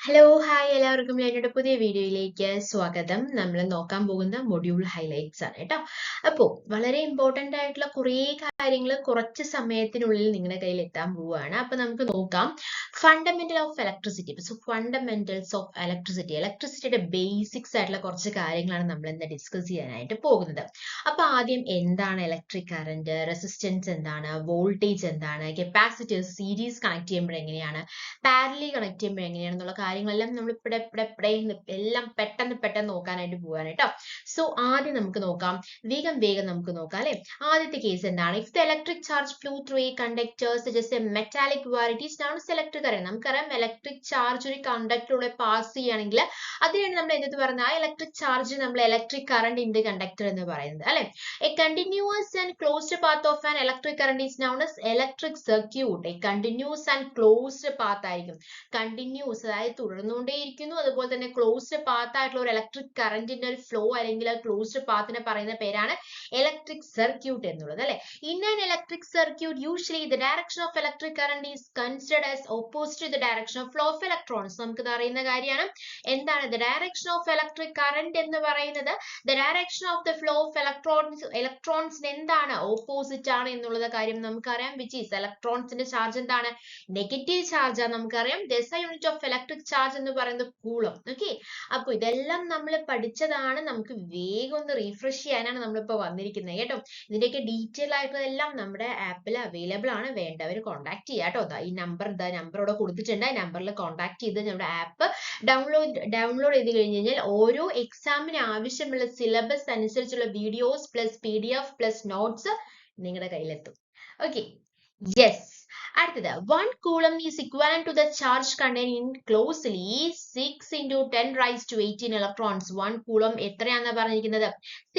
Hello hi എല്ലാവർക്കും എന്നോട് പുതിയ വീഡിയോയിലേക്ക് സ്വാഗതം. നമ്മൾ നോക്കാൻ പോകുന്ന മൊഡ്യൂൾ ഹൈലൈറ്റ്സ് ആണ് കേട്ടോ. അപ്പോൾ വളരെ ഇമ്പോർട്ടൻ്റ് ആയിട്ടുള്ള കുറേ കാര്യങ്ങൾ കുറച്ച് സമയത്തിനുള്ളിൽ നിങ്ങളുടെ കയ്യിൽ എത്താൻ പോവുകയാണ്. അപ്പോൾ നമുക്ക് നോക്കാം fundamental of electricity. So fundamentals of electricity, ഇലക്ട്രിസിറ്റിയുടെ ബേസിക്സ് ആയിട്ടുള്ള കുറച്ച് കാര്യങ്ങളാണ് നമ്മൾ ഇന്ന് ഡിസ്കസ് ചെയ്യാനായിട്ട് പോകുന്നത്. അപ്പോൾ ആദ്യം എന്താണ് ഇലക്ട്രിക് കറന്റ്, റെസിസ്റ്റൻസ് എന്താണ്, വോൾട്ടേജ് എന്താണ്, കപ്പാസിറ്റീവ് സീരീസ് കണക്ട് ചെയ്യുമ്പോൾ എങ്ങനെയാണ്, പാരലി കണക്ട് ചെയ്യുമ്പോൾ എങ്ങനെയാണെന്നുള്ള കാര്യങ്ങളെല്ലാം നമ്മൾ എല്ലാം പെട്ടെന്ന് നോക്കാനായിട്ട് പോവാണ് കേട്ടോ. സോ ആദ്യം നമുക്ക് നോക്കാം, വേഗം നമുക്ക് നോക്കാം അല്ലെ. ആദ്യത്തെ കേസ് എന്താണ്? If the electric charge flow through a conductor such as a metallic wire it is known as electric current. നമുക്കറിയാം ഇലക്ട്രിക് ചാർജ് ഒരു കണ്ടക്ടറിലൂടെ പാസ് ചെയ്യുകയാണെങ്കിൽ അതിനാണ് നമ്മൾ എന്ത് പറയുന്നത്, ആ ഇലക്ട്രിക് ചാർജ് നമ്മൾ electric current in the conductor എന്ന് പറയുന്നത് അല്ലെ. A continuous and closed path of an electric current is known as electric circuit. A continuous and closed path ആയിരിക്കും. കണ്ടിന്യൂസ് അതായത് തുടർന്നുകൊണ്ടേയിരിക്കുന്നു, അതുപോലെ തന്നെ ക്ലോസ്ഡ് പാത്ത് ആയിട്ടുള്ള ഒരു ഇലക്ട്രിക് കറന്റിന്റെ ഒരു ഫ്ലോ അല്ലെങ്കിൽ ക്ലോസ്ഡ് പാത്തിനെ പറയുന്ന പേരാണ് ഇലക്ട്രിക് സർക്യൂട്ട് എന്നുള്ളത് അല്ലെ. In an electric circuit usually the direction of electric current is considered as opposite to the direction of flow of electrons. നമുക്ക് അറിയുന്ന കാര്യമാണ്. എന്താണ് the direction of electric current എന്ന് പറയുന്നത്? The direction of the flow of ഇലക്ട്രോൺസിന് എന്താണ്, opposite ആണ് എന്നുള്ള കാര്യം നമുക്കറിയാം. വിച്ച് ഈസ് ഇലക്ട്രോൺസിന്റെ ചാർജ് എന്താണ്, നെഗറ്റീവ് ചാർജ് ആണ് നമുക്കറിയാം. SI unit of electric charge എന്ന് പറയുന്നത് കൂളം. ഓക്കെ, അപ്പൊ ഇതെല്ലാം നമ്മൾ പഠിച്ചതാണ്. നമുക്ക് വേഗം ഒന്ന് റീഫ്രഷ് ചെയ്യാനാണ് നമ്മളിപ്പോ വന്നിരിക്കുന്നത് കേട്ടോ. ഇതിന്റെയൊക്കെ ഡീറ്റെയിൽ ആയിട്ടുള്ളതെല്ലാം നമ്മുടെ ആപ്പിൽ അവൈലബിൾ ആണ്, വേണ്ടവർ കോൺടാക്ട് ചെയ്യാം കേട്ടോ. ഈ നമ്പർ ഇവിടെ കൊടുത്തിട്ടുണ്ട്. നമ്പറിൽ കോൺടാക്ട് ചെയ്ത് നമ്മുടെ ആപ്പ് ഡൗൺലോഡ് ചെയ്ത് കഴിഞ്ഞ് കഴിഞ്ഞാൽ ഓരോ എക്സാമിന് ആവശ്യമുള്ള സിലബസ് അനുസരിച്ചുള്ള videos plus PDF plus notes നിങ്ങളുടെ കയ്യിലെത്തും. Okay, yes. അടുത്തത് 1 coulomb is equivalent to the charge contained in closely 6 into 10 raised to 18 electrons. 1 coulomb എത്രയാണെന്ന് പറഞ്ഞിരിക്കുന്നത്?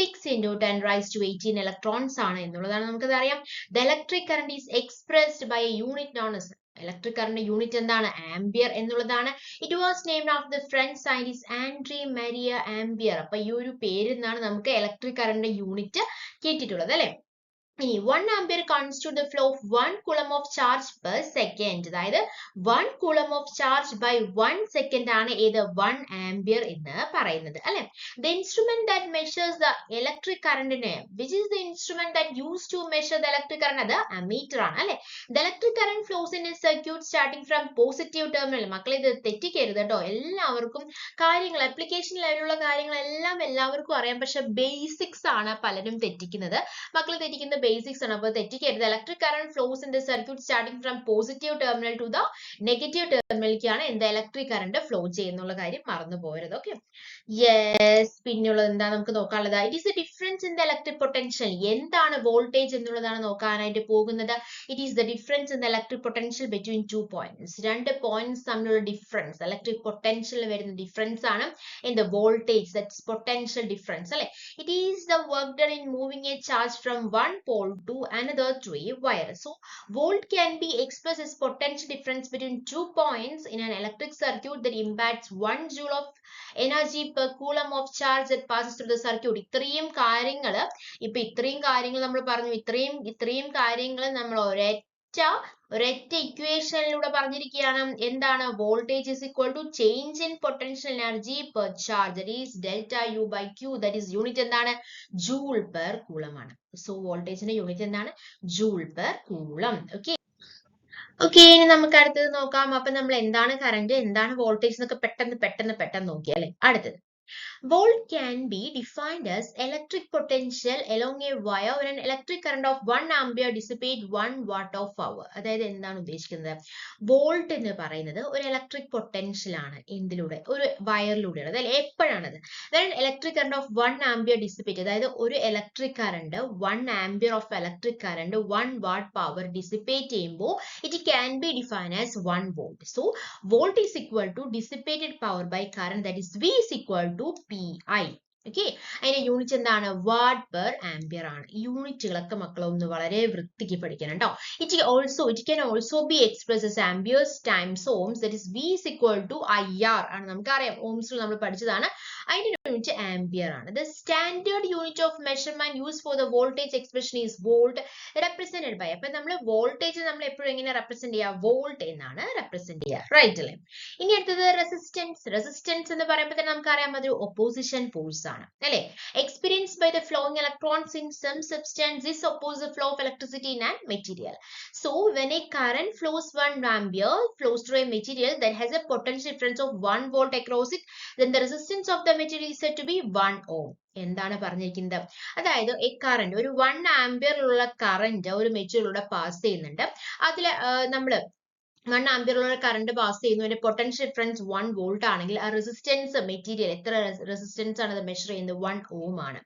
6 into 10 raised to 18 electrons ആണ് എന്നുള്ളതാണ് നമുക്കത് അറിയാം. The electric current is expressed by a unit known as, electric current unit എന്താണ്? Ampere എന്നുള്ളതാണ്. It was named of the French scientist Andre Maria Ampere. അപ്പൊ ഈ ഒരു പേരിൽ നിന്നാണ് നമുക്ക് ഇലക്ട്രിക് കറന്റ് യൂണിറ്റ് കിട്ടിയിട്ടുള്ളത് അല്ലെ. 1 ampere constitutes the flow of 1 coulomb of charge per second. അതായത് 1 coulomb of charge by 1 second ആണ് ഏത് 1 ampere എന്ന് പറയുന്നത് അല്ലെ. The instrument that measures the electric current, which is the instrument that used to measure the electric current, അത് ammeter ആണ് അല്ലെ. The electric current flows in a circuit starting from positive terminal. മക്കളെ ഇത് തെറ്റിക്കരുത് കേട്ടോ. എല്ലാവർക്കും കാര്യങ്ങൾ ആപ്ലിക്കേഷൻ ലെവലുള്ള കാര്യങ്ങളെല്ലാം എല്ലാവർക്കും അറിയാം, പക്ഷെ ബേസിക്സ് ആണ് പലരും തെറ്റിക്കുന്നത്. മക്കൾ തെറ്റിക്കുന്ന ബേസിക്സ് ആണ്, അപ്പോൾ തെറ്റിക്കരുത്. Electric current flows in the circuit starting from positive terminal to the negative ടെർമിനലിലേക്കാണ് എന്താ ഇലക്ട്രിക് കറന്റ് ഫ്ലോ ചെയ്യുന്നുള്ള കാര്യം മറന്നു പോകരുത്. Okay, yes. പിന്നെയുള്ളത് എന്താ നമുക്ക് നോക്കാനുള്ളത്? It is a difference in the electric potential. എന്താണ് വോൾട്ടേജ് എന്നുള്ളതാണ് നോക്കാനായിട്ട് പോകുന്നത്. It is the difference in the electric potential between 2 points. 2 points തമ്മിലുള്ള ഡിഫറൻസ്, ഇലക്ട്രിക് പൊട്ടൻഷ്യലിൽ വരുന്ന ഡിഫറൻസ് ആണ് in the voltage, that's potential difference അല്ലെ. It is the work done in moving a charge from one pole to another through a wire. So volt can be expressed as potential difference between 2 points in an electric circuit that impacts 1 joule of energy per coulomb of charge that passes through the circuit. ഇത്രയും കാര്യങ്ങൾ നമ്മൾ പറഞ്ഞു. ഇത്രയും കാര്യങ്ങൾ നമ്മൾ ഒരൊറ്റ ഇക്വേഷനിലൂടെ പറഞ്ഞിരിക്കുകയാണ്. എന്താണ്? Voltage is equal to change in potential energy per charge, that is delta U by Q, that is unit എന്താണ്? ജൂൾ പെർ കൂളം ആണ്. സോ വോൾട്ടേജിന്റെ യൂണിറ്റ് എന്താണ്? Joule per coulomb. ഓക്കെ, ഇനി നമുക്ക് അടുത്തത് നോക്കാം. അപ്പൊ നമ്മൾ എന്താണ് കറന്റ്, എന്താണ് വോൾട്ടേജ് എന്നൊക്കെ പെട്ടെന്ന് നോക്കിയാൽ അടുത്തത് volt can be defined as electric potential along a wire when an electric current of 1 ampere dissipate 1 watt of power. അതായത് എന്താണ് ഉദ്ദേശിക്കുന്നത്? വോൾട്ട് എന്ന് പറയുന്നത് ഒരു ഇലക്ട്രിക് പൊട്ടൻഷ്യൽ ആണ്. എന്തിലൂടെ? ഒരു വയറിലൂടെയാണ്. അതായത് എപ്പോഴാണത്? when electric current of 1 ampere dissipate, അതായത് ഒരു electric current 1 ampere of electric current 1 watt power dissipate ചെയ്യുമ്പോൾ it can be defined as 1 volt. So volt is equal to dissipated power by current, that is V is equal to PI. Okay, അതിന്റെ unit എന്താണ്? Watt per ampere ആണ്. യൂണിറ്റുകളൊക്കെ മക്കളൊന്ന് വളരെ വൃത്തിക്ക് പഠിക്കണം കേട്ടോ. It can also be express as amperes times ohms, that is V is equal to IR ആണ്. നമുക്കറിയാം ഓംസിൽ നമ്മൾ പഠിച്ചതാണ്. അതിന്റെ യൂണിറ്റ് ആംപിയർ ആണ്. The standard unit of measurement use for the voltage expression is volt represented by. അപ്പൊ നമ്മൾ voltage നമ്മൾ എപ്പോഴും എങ്ങനെ റെപ്രസെന്റ് ചെയ്യുക? വോൾട്ട് എന്നാണ് റെപ്രസെന്റ് ചെയ്യുക. റൈറ്റ് അല്ലേ? ഇനി അടുത്തത് റെസിസ്റ്റൻസ്. റെസിസ്റ്റൻസ് എന്ന് പറയുമ്പോൾ തന്നെ നമുക്കറിയാം അതൊരു ഒപ്പോസിഷൻ ഫോഴ്സ് ആണ് അല്ലെ? Experience by the flowing electrons in some substance this oppose the flow of electricity in a material. So when a current flows 1 ampere flows through a material that has a potential difference of 1 volt across it, then the resistance of the material is said to be 1 ohm. എന്താണ് പറഞ്ഞിരിക്കുന്നത്? അതായത് ഈ current ഒരു 1 ampere ഉള്ള current ഒരു മെറ്റീരിയലിലൂടെ pass ചെയ്യുന്നുണ്ട്. അതിൽ നമ്മൾ 1 ആംപിയർ ഉള്ള കറന്റ് പാസ് ചെയ്യുന്നു, അതിന്റെ പൊട്ടൻഷ്യൽ ഡിഫറൻസ് 1 വോൾട്ട് ആണെങ്കിൽ ആ റെസിസ്റ്റൻസ് മെറ്റീരിയൽ എത്ര റെസിസ്റ്റൻസ് ആണ് അത് മെഷർ ചെയ്യുന്നത്? 1 ഓം ആണ്.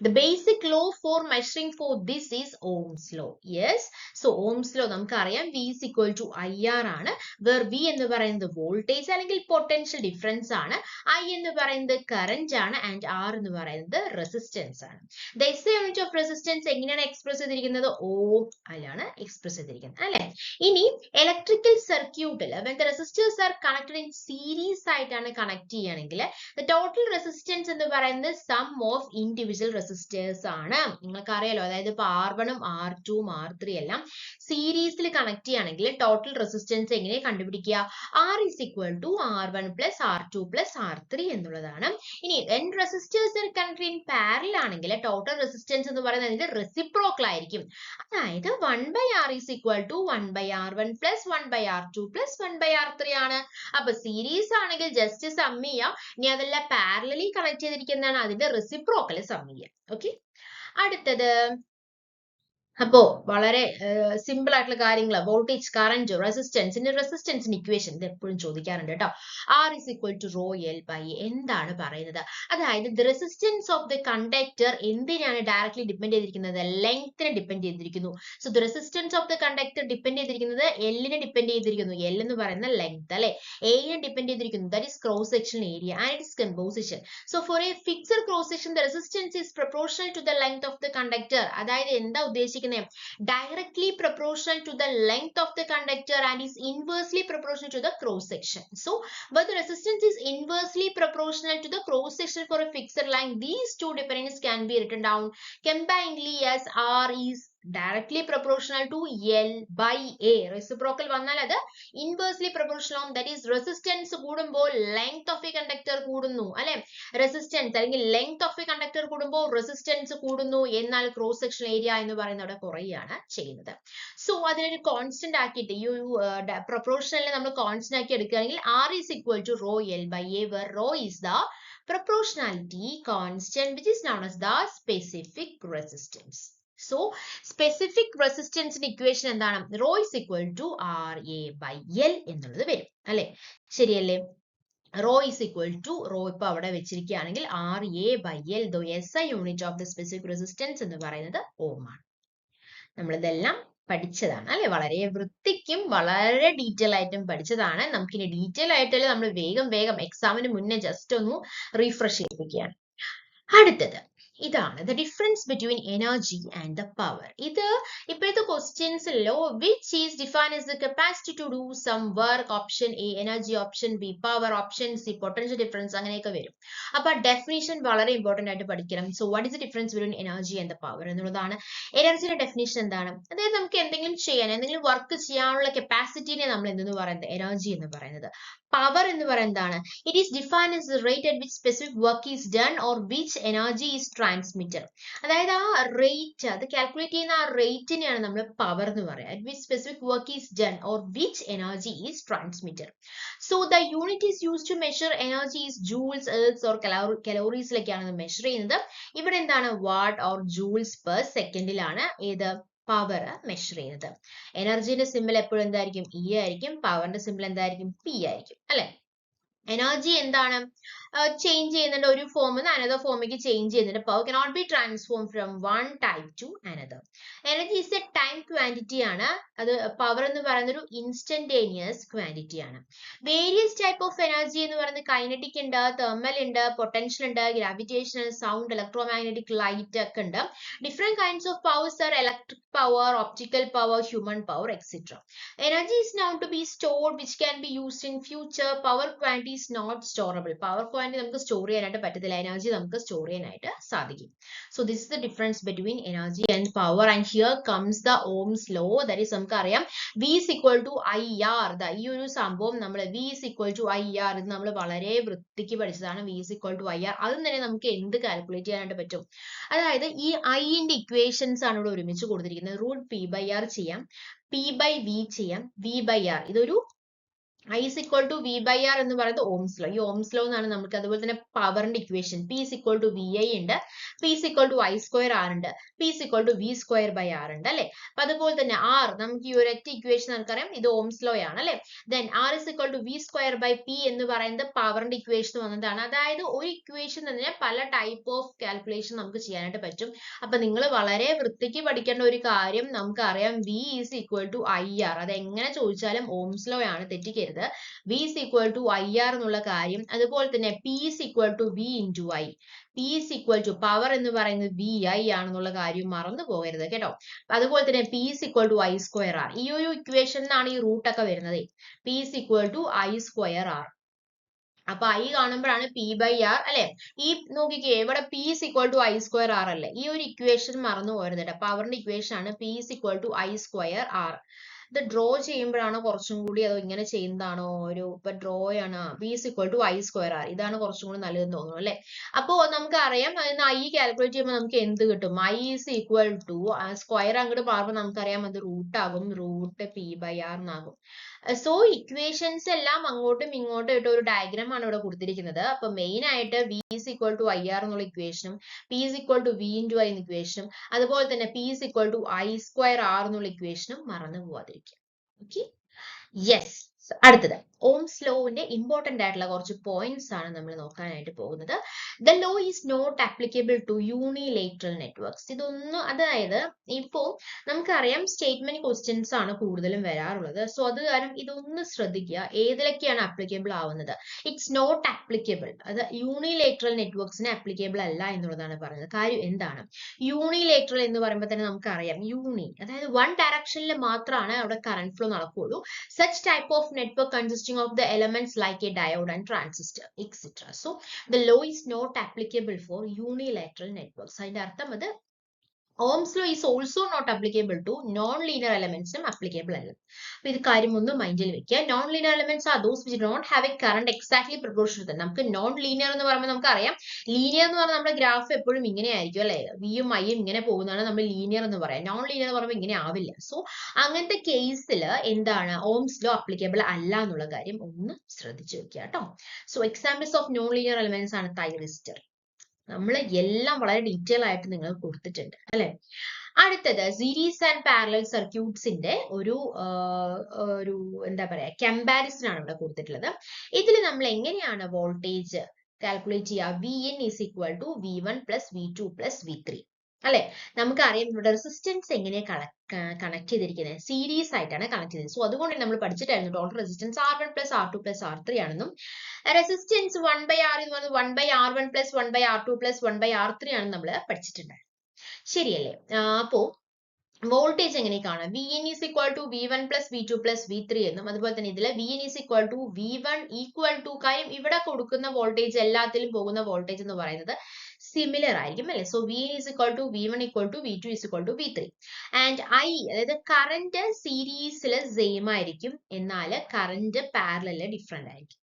The basic law for measuring for this is Ohm's law. Yes, so Ohm's law നമുക്കറിയാം V is equal to IR ആണ്, where V എന്ന് പറയുന്നത് വോൾട്ടേജ് അല്ലെങ്കിൽ പൊട്ടൻഷ്യൽ ഡിഫറൻസ് ആണ്, I എന്ന് പറയുന്നത് കറന്റ് ആണ്, ആൻഡ് R എന്ന് പറയുന്നത് റെസിസ്റ്റൻസ് ആണ്. The SI unit of resistance എങ്ങനെയാണ് എക്സ്പ്രസ് ചെയ്തിരിക്കുന്നത്? ഓം അതിലാണ് എക്സ്പ്രസ് ചെയ്തിരിക്കുന്നത് അല്ലെ? ഇനി ഇലക്ട്രിക്കൽ സർക്യൂട്ടിൽ when the resistors are connected in series ആയിട്ടാണ് കണക്ട് ചെയ്യുകയാണെങ്കിൽ the total resistance എന്ന് പറയുന്നത് sum of individual resistors ആണ്. നിങ്ങൾക്ക് അറിയാലോ, അതായത് ഇപ്പൊ R1ഉം R2ഉം R3 എല്ലാം സീരീസിൽ കണക്ട് ചെയ്യുകയാണെങ്കിൽ ടോട്ടൽ റെസിസ്റ്റൻസ് എങ്ങനെ കണ്ടുപിടിക്കുക? R is equal to R1 plus R2 plus R3 എന്നുള്ളതാണ്. ഇനി when resistors are connected in parallel ആണെങ്കിൽ ടോട്ടൽ റെസിസ്റ്റൻസ് എന്ന് പറയുന്നത് അതിന്റെ റെസിപ്രോക്കൽ ആയിരിക്കും. അതായത് 1/R is equal to 1/R1 plus 1/R2 plus 1/R3 ആണ്. അപ്പൊ സീരീസ് ആണെങ്കിൽ ജസ്റ്റ് സം ചെയ്യാം. ഇനി അതല്ല പാരലലി കണക്ട് ചെയ്തിരിക്കുന്നതാണ്, അതിന്റെ റെസിപ്രോക്കൽ സം ചെയ്യാം. ഓക്കെ, അടുത്തത് അപ്പോ വളരെ സിമ്പിൾ ആയിട്ടുള്ള കാര്യങ്ങൾ, വോൾട്ടേജ്, കറന്റ്, റെസിസ്റ്റൻസിന്റെ ഇക്വേഷൻ ഇത് എപ്പോഴും ചോദിക്കാറുണ്ട് കേട്ടോ. R is equal to rho L by A എന്താണ് പറയുന്നത്? അതായത് the resistance of the conductor എന്തിനാണ് ഡയറക്ട്ലി ഡിപ്പെൻഡ് ചെയ്തിരിക്കുന്നത്? ലെങ്ത്തിനെ ഡിപ്പെൻഡ് ചെയ്തിരിക്കുന്നു. So the resistance of the conductor depend ചെയ്തിരിക്കുന്നത് L-നെ ഡിപ്പെൻഡ് ചെയ്തിരിക്കുന്നു. L എന്ന് പറയുന്ന ലെങ്ത് അല്ലെ, A-നെ ഡിപ്പെൻഡ് ചെയ്തിരിക്കുന്നു, that is cross section area and its composition. So for a fixed cross section the resistance is proportional to the length of the conductor. അതായത് എന്താ ഉദ്ദേശിക്കുന്നത്? Directly proportional to the length of the conductor and is inversely proportional to the cross section. So but the resistance is inversely proportional to the cross section for a fixed line. These two dependencies can be written down combinedly as R is directly proportional to L by A. Reciprocal വന്നാൽ അത് inversely proportional ആവും. That is resistance കൂടുമ്പോൾ length of a conductor കൂടുന്നു അല്ലെ, resistance അല്ലെങ്കിൽ length of a conductor കൂടുമ്പോൾ resistance കൂടുന്നു, എന്നാൽ cross section area എന്ന് പറയുന്നത് അവിടെ കുറയാണ് ചെയ്യുന്നത്. സോ അതിനൊരു കോൺസ്റ്റന്റ് ആക്കിയിട്ട് ഈ പ്രൊപ്പോർഷണലിനെ നമ്മൾ കോൺസ്റ്റന്റ് ആക്കി എടുക്കുകയാണെങ്കിൽ R is equal to rho L by A, where rho is the proportionality constant which is known as the specific resistance. So specific resistance equation എന്താണ്? Rho is equal to RA by L എന്നുള്ളത് വരും അല്ലെ, ശരിയല്ലേ? Rho is equal to rho ഇപ്പൊ അവിടെ വെച്ചിരിക്കുകയാണെങ്കിൽ RA by L, the SI unit of the specific resistance എന്ന് പറയുന്നത് ഓം ആണ്. നമ്മളിതെല്ലാം പഠിച്ചതാണ് അല്ലെ, വളരെ വൃത്തിക്കും വളരെ ഡീറ്റെയിൽ ആയിട്ടും പഠിച്ചതാണ്. നമുക്കിനി ഡീറ്റെയിൽ ആയിട്ടല്ലേ നമ്മൾ വേഗം എക്സാമിന് മുന്നേ ജസ്റ്റ് ഒന്ന് റീഫ്രഷ് ചെയ്യിപ്പിക്കുകയാണ്. അടുത്തത് ഇതാണ് the difference between energy and the power. ഇത് ഇപ്പോഴത്തെ ക്വസ്റ്റ്യൻസിലോ which is defined as the capacity to do some work, option A energy, option B power, option C potential difference, അങ്ങനെയൊക്കെ വരും. അപ്പൊ ഡെഫിനിഷൻ വളരെ ഇമ്പോർട്ടന്റ് ആയിട്ട് പഠിക്കണം. So what is the difference between energy and the power എന്നുള്ളതാണ്. എനർജിയുടെ definition എന്താണ്? അതായത് നമുക്ക് എന്തെങ്കിലും ചെയ്യാൻ, എന്തെങ്കിലും വർക്ക് ചെയ്യാനുള്ള കപ്പാസിറ്റിനെ നമ്മൾ എന്തെന്ന് പറയുന്നത്? എനർജി എന്ന് പറയുന്നത്. പവർ എന്ന് പറയുന്നതാണ്, it is defined as the rate at which specific work is done or which energy is transmitted. അതായത് ആ റേറ്റ്, അത് കാൽക്കുലേറ്റ് ചെയ്യുന്ന ആ റേറ്റിനെയാണ് നമ്മൾ പവർ എന്ന് പറയുക. at which specific work is done or which energy is transmitted. So the unit is used to measure energy is joules, earths or calories ലൊക്കെയാണ് measure ചെയ്യുന്നത്. ഇവിടെ എന്താണ്? വാട്ട് ഓർ ജൂൾസ് പെർ സെക്കൻഡിലാണ് ഏത് പവർ മെഷർ ചെയ്യുന്നത്. എനർജിന്റെ simple എപ്പോഴും എന്തായിരിക്കും? E ആയിരിക്കും. പവറിന്റെ സിമ്പിൾ എന്തായിരിക്കും? പി ആയിരിക്കും അല്ലെ. എനർജി എന്താണ്? ചേഞ്ച് ചെയ്യുന്നുണ്ട്, ഒരു ഫോമിൽ നിന്ന് അനദർ ഫോമിലേക്ക് ചേഞ്ച് ചെയ്യുന്നുണ്ട്. Power cannot be transformed from one type to another. Energy is a time quantity ആണ്. അത് പവർ എന്ന് പറയുന്ന ഒരു ഇൻസ്റ്റന്റേനിയസ് ക്വാണ്ടിറ്റി ആണ്. വേരിയസ് ടൈപ്പ് ഓഫ് എനർജി എന്ന് പറയുന്നത് കൈനറ്റിക് ഉണ്ട്, തെർമൽ ഉണ്ട്, പൊട്ടൻഷ്യൽ ഉണ്ട്, ഗ്രാവിറ്റേഷണൽ, സൗണ്ട്, ഇലക്ട്രോമാഗ്നറ്റിക്, ലൈറ്റ് ഒക്കെ ഉണ്ട്. Different kinds of powers R electric power, optical power, human power, etc. Energy is known to be stored which can be used in future. Power quantities is not storable. Power point നമുക്ക് store ചെയ്യാനായിട്ട് പറ്റത്തില്ല, energy നമുക്ക് store ചെയ്യാനായിട്ട് സാധിക്കും. So this is the difference between energy and power. And here comes the Ohm's law. That is നമുക്കറിയാം V is equal to IR. ഈ ഒരു സംഭവം നമ്മൾ V is equal to IR ഇത് നമ്മൾ വളരെ വൃത്തിക്ക് പഠിച്ചതാണ്. V is equal to IR. അതും തന്നെ നമുക്ക് എന്ത് കാൽക്കുലേറ്റ് ചെയ്യാനായിട്ട് പറ്റും, അതായത് ഈ ഐന്റെ ഇക്വേഷൻസ് ആണ് ഇവിടെ ഒരുമിച്ച് കൊടുത്തിരിക്കുന്നത്. റൂട്ട് P/R ചെയ്യാം, P/V ചെയ്യാം, V/R. ഇതൊരു I is equal to V/R എന്ന് പറയുന്നത് ഓംസ് ലോ. ഈ ഓംസ് ലോ എന്നാണ് നമുക്ക്. അതുപോലെ തന്നെ പവറിന്റെ equation P is equal to VI ഉണ്ട്, P is equal to I square R ഉണ്ട്, P is equal to V square by R ഉണ്ട് അല്ലെ. അപ്പൊ അതുപോലെ തന്നെ R, നമുക്ക് ഈ ഒരൊറ്റ ഇക്വേഷൻ നമുക്കറിയാം, ഇത് ഓംസ് ലോ ആണ് അല്ലെ. Then R is equal to V square by P എന്ന് പറയുന്നത് പവറിന്റെ ഇക്വേഷൻ വന്നതാണ്. അതായത് ഒരു ഇക്വേഷൻ തന്നെ പല ടൈപ്പ് ഓഫ് കാൽക്കുലേഷൻ നമുക്ക് ചെയ്യാനായിട്ട് പറ്റും. അപ്പൊ നിങ്ങൾ വളരെ വൃത്തിക്ക് പഠിക്കേണ്ട ഒരു കാര്യം, നമുക്കറിയാം V is equal to IR. അത് എങ്ങനെ ചോദിച്ചാലും ഓംസ് ലോ ആണ്, തെറ്റിക്കരുത്. V is equal to IR എന്നുള്ള കാര്യം. അതുപോലെ തന്നെ P is equal to V into I. P is equal to power എന്ന് പറയുന്നത് VI ആണെന്നുള്ള കാര്യം മറന്നു പോകരുത് കേട്ടോ. അതുപോലെ തന്നെ P is equal to I square R. ഈ ഒരു ഇക്വേഷനിലാണ് ഈ റൂട്ട് ഒക്കെ വരുന്നത്. P is equal to I square R. അപ്പൊ I കാണുമ്പോഴാണ് P/R അല്ലെ. ഈ നോക്കിക്കേ, ഇവിടെ P is equal to I square R അല്ലേ. ഈ ഒരു ഇക്വേഷൻ മറന്നു പോകരുത് കേട്ടോ. പവറിന്റെ ഇക്വേഷൻ ആണ് P is equal to I square R. ഇത് ഡ്രോ ചെയ്യുമ്പോഴാണ് കുറച്ചും കൂടി, അതോ ഇങ്ങനെ ചെയ്യുന്നതാണോ ഒരു, ഇപ്പൊ ഡ്രോ ആണ്. V is equal to I square R. ഇതാണ് കുറച്ചും കൂടി നല്ലതെന്ന് തോന്നുന്നു അല്ലെ. അപ്പോ നമുക്കറിയാം I കാൽക്കുലേറ്റ് ചെയ്യുമ്പോൾ നമുക്ക് എന്ത് കിട്ടും, I is equal to square അങ്ങോട്ട് മാറുമ്പോൾ നമുക്കറിയാം അത് റൂട്ട് ആകും, റൂട്ട് P/R എന്നാകും. സോ ഇക്വേഷൻസ് എല്ലാം അങ്ങോട്ടും ഇങ്ങോട്ടും ഇട്ട് ഒരു ഡയഗ്രാം ആണ് ഇവിടെ കൊടുത്തിരിക്കുന്നത്. അപ്പൊ മെയിൻ ആയിട്ട് V is equal to IR എന്നുള്ള ഇക്വേഷനും P is equal to V into I എന്ന ഇക്വേഷനും അതുപോലെ തന്നെ P is equal to I square R എന്നുള്ള ഇക്വേഷനും മറന്നു പോവാതിരിക്കുക. Okay, yes. അടുത്തത് ഓംസ് ലോന്റെ ഇമ്പോർട്ടന്റ് ആയിട്ടുള്ള കുറച്ച് പോയിന്റ്സ് ആണ് നമ്മൾ നോക്കാനായിട്ട് പോകുന്നത്. The law is not applicable to unilateral networks. ഇതൊന്നും, അതായത് ഇപ്പോ നമുക്കറിയാം സ്റ്റേറ്റ്മെന്റ് ക്വസ്റ്റ്യൻസ് ആണ് കൂടുതലും വരാറുള്ളത്. സോ അത് കാരണം ഇതൊന്ന് ശ്രദ്ധിക്കുക, ഏതിലൊക്കെയാണ് ആപ്ലിക്കബിൾ ആവുന്നത്. ഇറ്റ്സ് നോട്ട് ആപ്ലിക്കബിൾ, അത് യൂണിലേറ്ററൽ നെറ്റ്വർക്ക്സിന് ആപ്ലിക്കബിൾ അല്ല എന്നുള്ളതാണ് പറയുന്നത്. കാര്യം എന്താണ്, യൂണിലേറ്ററൽ എന്ന് പറയുമ്പോൾ തന്നെ നമുക്കറിയാം അതായത് വൺ ഡയറക്ഷനിൽ മാത്രമാണ് അവിടെ കറന്റ് ഫ്ലോ നടക്കുകയുള്ളൂ. Such type of network consisting of the elements like a diode and transistor etc. So the law is not applicable for unilateral networks. അതിന്റെ അർത്ഥം അത് Ohm's law is also not applicable to non-linear elements. Applicable അല്ല. അപ്പൊ ഇത് കാര്യം ഒന്ന് മൈൻഡിൽ വെക്കുക. Non-linear elements are those which do not have a current exactly proportional to them. നമുക്ക് non-linear എന്ന് പറയുമ്പോൾ നമുക്കറിയാം, ലീനിയർ എന്ന് പറഞ്ഞാൽ നമ്മുടെ ഗ്രാഫ് എപ്പോഴും ഇങ്ങനെ ആയിരിക്കും അല്ലെ, വിയും ഐയും ഇങ്ങനെ പോകുന്നതാണ് നമ്മൾ ലീനിയർ എന്ന് പറയാം. നോൺ ലീനിയർ എന്ന് പറയുമ്പോൾ ഇങ്ങനെ ആവില്ല. സോ അങ്ങനത്തെ കേസിൽ എന്താണ്, ഓംസ് ലോ അപ്ലിക്കബിൾ അല്ല എന്നുള്ള കാര്യം ഒന്ന് ശ്രദ്ധിച്ചു വെക്കുക കേട്ടോ. So examples of non linear elements ആണ് തൈറിസ്റ്റർ. നമ്മൾ എല്ലാം വളരെ ഡീറ്റെയിൽ ആയിട്ട് നിങ്ങൾ കൊടുത്തിട്ടുണ്ട് അല്ലെ. അടുത്തത് സീരീസ് ആൻഡ് പാരലൽ സർക്യൂട്ട്സിന്റെ ഒരു എന്താ പറയാ കമ്പാരിസൺ ആണ് ഇവിടെ കൊടുത്തിട്ടുള്ളത്. ഇതിൽ നമ്മൾ എങ്ങനെയാണ് വോൾട്ടേജ് കാൽക്കുലേറ്റ് ചെയ്യുക, VN is equal to V1 plus V2 plus V3 അല്ലെ. നമുക്കറിയാം ഇവിടെ റെസിസ്റ്റൻസ് എങ്ങനെ കണക്ട് ചെയ്തിരിക്കുന്നത്, സീരീസ് ആയിട്ടാണ് കണക്ട് ചെയ്തത്. സോ അതുകൊണ്ട് നമ്മൾ പഠിച്ചിട്ടായിരുന്നു total resistance R1 plus R2 plus R3 ആണെന്നും റെസിസ്റ്റൻസ് 1/R എന്ന് പറയുന്നത് 1/R1 plus 1/R2 plus 1/R3 ആണെന്ന് നമ്മൾ പഠിച്ചിട്ടുണ്ടായിരുന്നു, ശരിയല്ലേ. അപ്പോ വോൾട്ടേജ് എങ്ങനെ കാണാം, VN is equal to V1 plus V2 plus V3 എന്നും അതുപോലെ തന്നെ ഇതിൽ VN is equal to V1 equal to, കാര്യം ഇവിടെ കൊടുക്കുന്ന വോൾട്ടേജ് എല്ലാത്തിലും പോകുന്ന വോൾട്ടേജ് എന്ന് പറയുന്നത് സിമിലർ ആയിരിക്കും അല്ലെ. So VN is equal to V1 equal to V2 is equal to V3 and I, അതായത് കറന്റ് സീരീസിൽ സെയിം ആയിരിക്കും, എന്നാൽ കറന്റ് പാരലൽ ഡിഫറെന്റ് ആയിരിക്കും.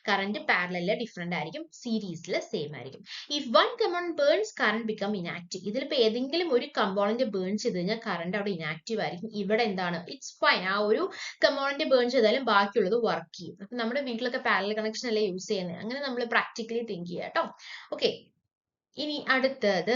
കറന്റ് പാരലൽ ഡിഫറെന്റ് ആയിരിക്കും, സീരീസിൽ സെയിം ആയിരിക്കും. If one component burns current become inactive. ഇതിലിപ്പോ ഏതെങ്കിലും ഒരു കമ്പോണന്റ് ബേൺ ചെയ്ത് കഴിഞ്ഞാൽ കറന്റ് അവിടെ ഇനാക്റ്റീവ് ആയിരിക്കും. ഇവിടെ എന്താണ്, ഇറ്റ്സ് ഫൈൻ, ആ ഒരു കമ്പോണന്റ് ബേൺ ചെയ്താലും ബാക്കിയുള്ളത് വർക്ക് ചെയ്യും. അപ്പൊ നമ്മുടെ വീട്ടിലൊക്കെ പാരലൽ കണക്ഷൻ അല്ലേ യൂസ് ചെയ്യുന്നത്, അങ്ങനെ നമ്മൾ പ്രാക്ടിക്കലി തിങ്ക് ചെയ്യാം കേട്ടോ. ഓക്കെ, ഇനി അടുത്തത്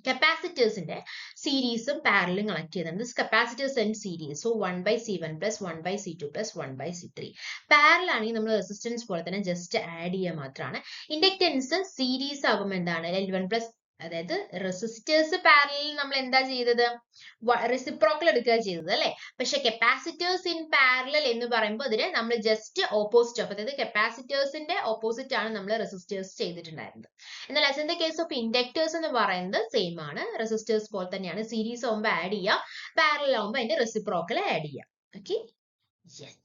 കപ്പാസിറ്റേഴ്സിന്റെ സീരീസും പാരലും കണക്ട് ചെയ്തിട്ടുണ്ട്. This capacitors and series, so 1/C1 plus 1/C2 plus 1/C3. Parallel ആണെങ്കിൽ നമ്മൾ റെസിസ്റ്റൻസ് പോലെ തന്നെ ജസ്റ്റ് ആഡ് ചെയ്യുക മാത്രമാണ്. ഇൻഡക്റ്റൻസ് സീരീസ് ആകുമ്പോൾ എന്താണ്, L1 plus, അതായത് റെസിസ്റ്റേഴ്സ് പാരലിൽ നമ്മൾ എന്താ ചെയ്തത്, റെസിപ്രോക്കൽ എടുക്കുക ചെയ്തത് അല്ലെ. പക്ഷെ കപ്പാസിറ്റേഴ്സ് ഇൻ പാരലൽ എന്ന് പറയുമ്പോൾ അതിന് നമ്മൾ ജസ്റ്റ് ഓപ്പോസിറ്റ് ഓഫ്, അതായത് കപ്പാസിറ്റേഴ്സിന്റെ ഓപ്പോസിറ്റ് ആണ് നമ്മൾ റെസിസ്റ്റേഴ്സ് ചെയ്തിട്ടുണ്ടായിരുന്നത്. എന്നാൽ as in the case of inductors എന്ന് പറയുന്നത് സെയിം ആണ്, റെസിസ്റ്റേഴ്സ് പോലെ തന്നെയാണ്. സീരീസ് ആകുമ്പോൾ ആഡ് ചെയ്യുക, പാരലൽ ആകുമ്പോൾ അതിന്റെ റെസിപ്രോക്കൽ ആഡ് ചെയ്യുക. Okay, yes.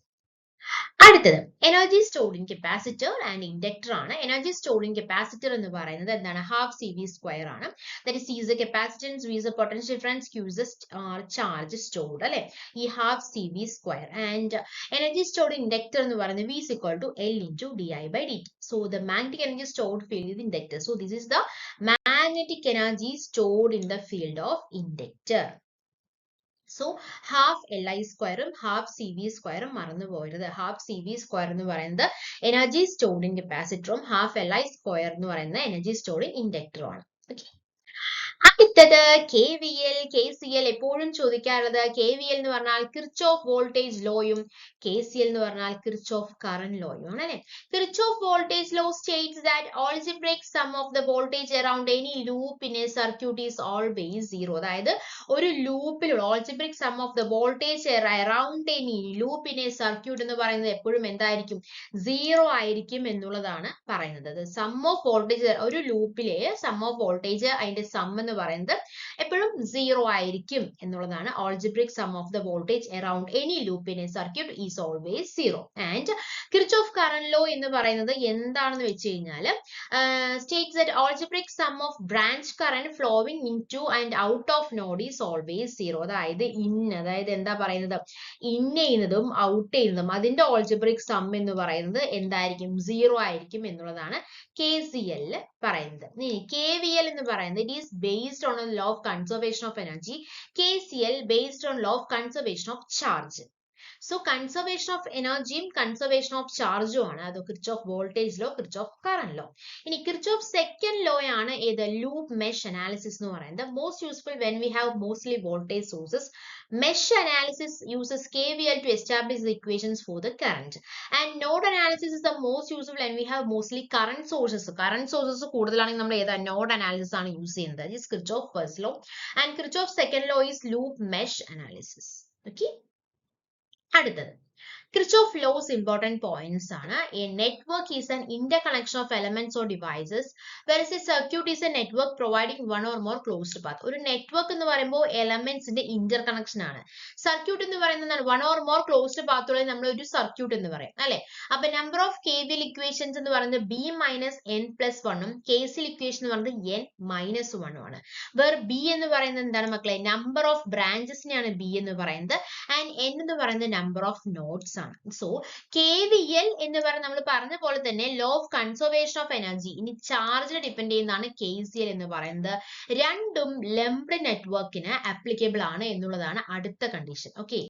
അടുത്തത് energy stored capacitor and inductor ആണ്. എനർജി സ്റ്റോർഡ് കപ്പാസിറ്റർ എന്ന് പറയുന്നത് എന്താണ്? ഹാഫ് സി വി സ്ക്വയർ ആണ്. That is is capacitance V is potential difference Q is charge stored അല്ലെ, ഈ half C V square. And energy stored inductor എന്ന് പറയുന്നത് V is equal to L into di/dt. So the magnetic energy stored field is inductor. So this is the magnetic energy stored in the field of inductor. So half Li സ്ക്വയറും half C V സ്ക്വയറും മറന്നു പോകരുത്. Half C V square എന്ന് പറയുന്നത് energy stored in കപ്പാസിറ്ററും half Li square എന്ന് പറയുന്നത് energy stored in ഇൻഡക്ടറും ആണ്. ഓക്കെ, അടുത്തത് KVL KCL. എപ്പോഴും ചോദിക്കാറുള്ളത് KVL എന്ന് പറഞ്ഞാൽ കിർച്ചോഫ് വോൾട്ടേജ് ലോയും KCL എന്ന് പറഞ്ഞാൽ കിർച്ചോഫ് കറന്റ് ലോയും ആണ് അല്ലെ. Kirchhoff voltage law States that algebraic sum of the voltage around any loop in a circuit is always zero. അതായത് ഒരു ലൂപ്പിലുള്ള algebraic sum of the voltage around any loop in a circuit എന്ന് പറയുന്നത് എപ്പോഴും എന്തായിരിക്കും? Zero ആയിരിക്കും എന്നുള്ളതാണ് പറയുന്നത്. Some of voltage, ഒരു ലൂപ്പിലെ സം ഓഫ് വോൾട്ടേജ് അതിന്റെ സം എന്ന് പറയുന്നത് എപ്പോഴും സീറോ ആയിരിക്കും എന്നുള്ളതാണ്. algebraic sum of the voltage around any loop in a circuit is always zero. And Kirchhoff current law എന്ന് പറയുന്നത് എന്താണെന്ന് വെച്ച് കഴിഞ്ഞാൽ states that algebraic sum of branch current flowing into and out of node is always zero. അതായത് അതായത് എന്താ പറയുന്നത്? In ചെയ്യുന്നതും ഔട്ട് ചെയ്യുന്നതും അതിന്റെ algebraic sum എന്ന് പറയുന്നത് എന്തായിരിക്കും? സീറോ ആയിരിക്കും എന്നുള്ളതാണ് KCL പറയുന്നത്. KVL എന്ന് പറയുന്നത് it is based on a law of conservation of energy. KCL based on law of conservation of charge. So conservation of energy യും conservation of charge ഉം ആണ്. അത് Kirchhoff voltage law, Kirchhoff current law. ഇനി Kirchhoff second law ആണ് ഏത്? loop mesh analysis എന്ന് പറയുന്നത്. Most useful when we have mostly voltage sources. Mesh analysis uses KVL to establish the equations for the current. And node analysis is the most useful when we have mostly current sources. Current sources കൂടുതലാണെങ്കിൽ നമ്മൾ ഏതാ? node analysis ആണ് use ചെയ്യുന്നത്. That is Kirchhoff first law. And Kirchhoff second law is loop mesh analysis. Okay. അടുത്തത് Kirchhoff laws important points ആണ്. A network is an interconnection of elements or devices, whereas a circuit is a network providing one or more closed path. ഒരു network എന്ന് പറയുമ്പോൾ എലമെന്റ്സിന്റെ interconnection ആണ്. Circuit എന്ന് പറയുന്നത് one or more closed പാത്തുകളെ നമ്മൾ ഒരു circuit എന്ന് പറയും അല്ലെ. അപ്പൊ നമ്പർ ഓഫ് KVL ഇക്വേഷൻസ് എന്ന് പറയുന്നത് B മൈനസ് N പ്ലസ് വണ്ണും KCL ഇക്വേഷൻ എന്ന് പറയുന്നത് N മൈനസ് വണ്ണും ആണ്. വേർ B എന്ന് പറയുന്നത് എന്താണ് മക്കളെ? നമ്പർ ഓഫ് ബ്രാഞ്ചസിനെയാണ് B എന്ന് പറയുന്നത്. ആൻഡ് N എന്ന് പറയുന്നത് നമ്പർ ഓഫ് നോഡ്സ് ആണ്. സോ KVL എന്ന് പറയുന്നത് നമ്മൾ പറഞ്ഞ പോലെ തന്നെ law of conservation of energy. ഇനി ചാർജിൽ ഡിപ്പെൻഡ് ചെയ്യുന്നതാണ് KCL എന്ന് പറയുന്നത്. രണ്ടും ലംപ്ഡ് നെറ്റ്വർക്കിന് ആപ്ലിക്കബിൾ ആണ് എന്നുള്ളതാണ് അടുത്ത കണ്ടീഷൻ. ഓക്കെ,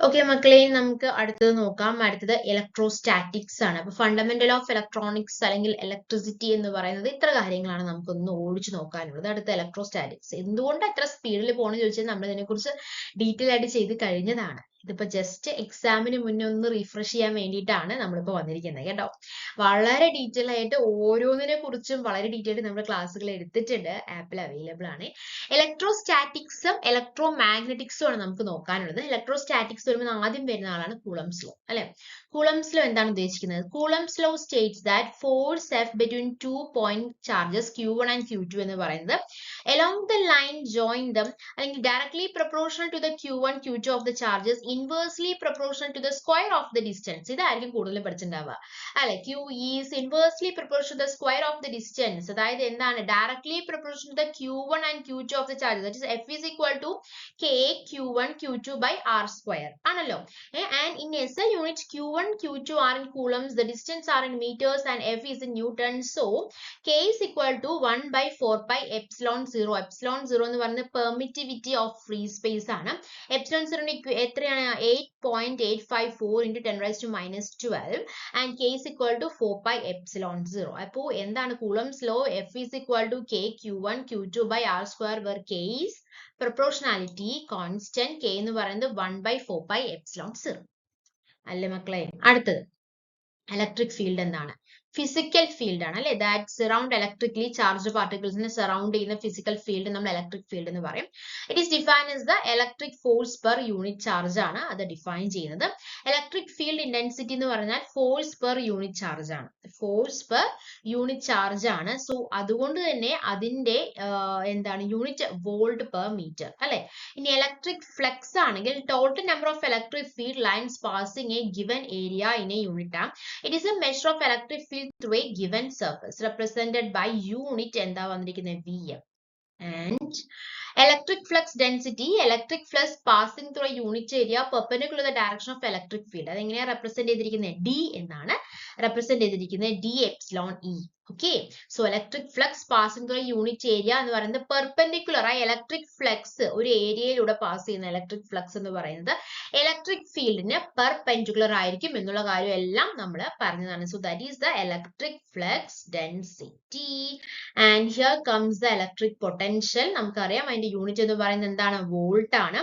ഓക്കെ മക്കളെ, നമുക്ക് അടുത്തത് നോക്കാം. അടുത്തത് ഇലക്ട്രോസ്റ്റാറ്റിക്സ് ആണ്. അപ്പൊ ഫണ്ടമെന്റൽ ഓഫ് ഇലക്ട്രോണിക്സ് അല്ലെങ്കിൽ ഇലക്ട്രിസിറ്റി എന്ന് പറയുന്നത് ഇത്ര കാര്യങ്ങളാണ് നമുക്കൊന്ന് ഓടിച്ചു നോക്കാനുള്ളത്. അടുത്ത ഇലക്ട്രോസ്റ്റാറ്റിക്സ്. എന്തുകൊണ്ട് എത്ര സ്പീഡിൽ പോകണമെന്ന് ചോദിച്ചാൽ നമ്മൾ ഇതിനെക്കുറിച്ച് ഡീറ്റെയിൽ ആയിട്ട് ചെയ്ത് കഴിഞ്ഞതാണ്. ഇതിപ്പോ ജസ്റ്റ് എക്സാമിന് മുന്നേ ഒന്ന് റീഫ്രഷ് ചെയ്യാൻ വേണ്ടിയിട്ടാണ് നമ്മളിപ്പോ വന്നിരിക്കുന്നത് കേട്ടോ. വളരെ ഡീറ്റെയിൽ ആയിട്ട് ഓരോന്നിനെ കുറിച്ചും വളരെ ഡീറ്റെയിൽ ആയിട്ട് നമ്മുടെ ക്ലാസ്സുകൾ എടുത്തിട്ടുണ്ട്, ആപ്പിൽ അവൈലബിൾ ആണ്. ഇലക്ട്രോസ്റ്റാറ്റിക്സും ഇലക്ട്രോ മാഗ്നറ്റിക്സും ആണ് നമുക്ക് നോക്കാനുള്ളത്. ഇലക്ട്രോസ്റ്റാറ്റിക്സ് വരുമ്പോൾ ആദ്യം വരുന്ന ആളാണ് കൂളംസ് ലോ അല്ലെ. കൂളംസ് ലോ എന്താണ് ഉദ്ദേശിക്കുന്നത്? Coulomb's law States that force F between 2 point charges Q1 and Q2 എന്ന് പറയുന്നത് along the line join them അല്ലെങ്കിൽ directly proportional to the Q1 Q2 of the charges, inversely proportional to the square of the distance. ഇതായിരിക്കും കൂടുതൽ പഠിച്ചിട്ടുണ്ടാവുക അല്ലെ. Q is inversely proportional to the square of the distance. അതായത് എന്താണ്? directly proportional to the Q1 and Q2 of the charges. That is F is equal to K Q1 Q2 by R square ആണല്ലോ. And in SI unit Q1 Q2 are in coulombs, the distance are in meters and F is in newtons. So K is equal to 1 by 4 pi epsilon 0. Epsilon 0 എന്ന് പറയുന്നത് permittivity of free space ആണ്. Epsilon 0 എത്രയാണ്? 8.854 into 10 raised to minus 12 and K is equal to 4 pi epsilon 0. അപ്പോൾ എന്താണ് Coulomb's law? F is equal to K Q1 Q2 by R square where K is proportionality constant. K എന്ന് പറയുന്നത് 1 by 4 pi epsilon 0 അല്ലേ മക്കളെ. അടുത്തത് electric field എന്താണ്? Physical field ആണ് അല്ലെ, ദാറ്റ് സറൗണ്ട് ഇലക്ട്രിക്കലി ചാർജ് പാർട്ടിക്കിൾസിനെ സറൗണ്ട് ചെയ്യുന്ന ഫിസിക്കൽ ഫീൽഡ് നമ്മൾ ഇലക്ട്രിക് ഫീൽഡ് എന്ന് പറയും. It is defined as the electric force per unit charge ആണ് അത് ഡിഫൈൻ ചെയ്യുന്നത്. ഇലക്ട്രിക് ഫീൽഡ് ഇന്റൻസിറ്റി എന്ന് പറഞ്ഞാൽ ഫോഴ്സ് പെർ യൂണിറ്റ് ചാർജ് ആണ്, ഫോഴ്സ് പെർ യൂണിറ്റ് ചാർജ് ആണ്. സോ അതുകൊണ്ട് തന്നെ അതിന്റെ എന്താണ് യൂണിറ്റ് വോൾട്ട് പെർ മീറ്റർ അല്ലെ. ഇനി ഇലക്ട്രിക് ഫ്ലക്സ് ആണെങ്കിൽ total number of electric field lines passing A given area in A unit ആണ്. It is a measure of electric field through a given surface represented by unit എന്താ വന്നിരിക്കുന്നത് Vm. And electric flux density, electric flux passing through a unit area perpendicular to the direction of electric field. അതെങ്ങനെയാ represent ചെയ്തിരിക്കുന്നത്? D എന്നാണ് represent ചെയ്തിരിക്കുന്നത്, D epsilon E. Okay, so electric flux passing through a unit area എന്ന് പറയുന്നത് perpendicular ആയി electric flux ഒരു ഏരിയയിലൂടെ pass ചെയ്യുന്ന electric flux എന്ന് പറയുന്നത് ഇലക്ട്രിക് ഫീൽഡിന് പെർപെൻഡിക്കുലർ ആയിരിക്കും എന്നുള്ള കാര്യം എല്ലാം നമ്മൾ പറഞ്ഞതാണ്. So that is the electric flux density. And here comes the electric potential. നമുക്കറിയാം അതിന്റെ യൂണിറ്റ് എന്ന് പറയുന്നത് എന്താണ്? വോൾട്ട് ആണ്.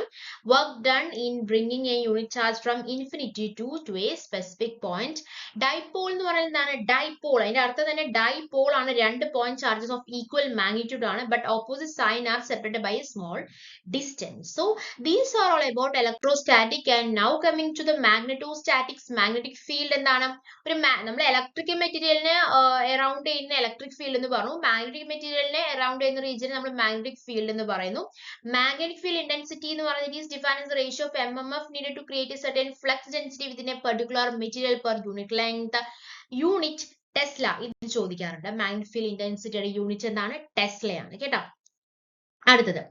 Work done in bringing a unit charge from infinity to a specific point. Dipole എന്ന് പറയുന്നത് എന്താണ്? ഡൈപോൾ അതിന്റെ അർത്ഥം തന്നെ ഡൈപോൾ ആണ്, രണ്ട് point charges of equal magnitude ആണ്, but opposite sign are separated by a small distance. So these are all about electrostatic. And now coming to the magnetostatics. Magnetic field എന്താണ്? ഒരു നമ്മൾ ഇലക്ട്രിക്കൽ മെറ്റീരിയലിനെ അറൗണ്ട് ചെയ്യുന്ന electric field എന്ന് പറഞ്ഞു, magnetic മെറ്റീരിയലിനെ around ചെയ്യുന്ന റീജിയൻ നമ്മൾ മാഗ്നറ്റിക് ഫീൽഡ് എന്ന് പറയുന്നു. മാഗ്നറ്റിക് ഫീൽഡ് ഇന്റൻസിറ്റി എന്ന് പറയുന്നത് is defined as the ratio of MMF needed to create a certain flux density within a particular material per unit length. Unit Tesla ഇത് ചോദിക്കാറുണ്ട്. Magnetic field ഇന്റൻസിറ്റിയുടെ unit എന്താണ്? ടെസ്ലയാണ് കേട്ടോ. അടുത്തത്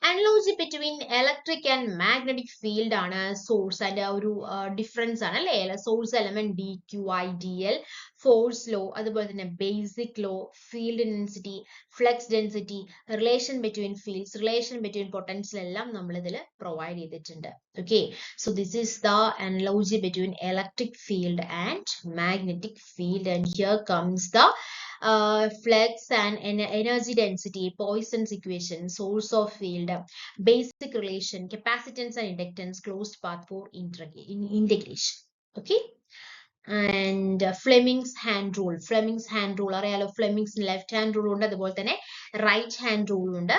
analogy between electric and magnetic field ആണ് source. അതിന്റെ ഒരു difference ആണ് അല്ലെ. Source element dQi/dl, force law, അതുപോലെ തന്നെ basic law, field intensity, flux density, relation between fields, relation between potential എല്ലാം നമ്മൾ ഇതിൽ പ്രൊവൈഡ് ചെയ്തിട്ടുണ്ട്. Okay, so this is the analogy between electric field and magnetic field. And here comes the flux and energy density, Poisson's equation, source of field, basic relation, capacitance and inductance, closed path for integration. Okay, and Fleming's hand rule. Fleming's hand rule അറിയാലോ. Fleming's left hand rule ഉണ്ട്, അതുപോലെ തന്നെ right hand rule ഉണ്ട്.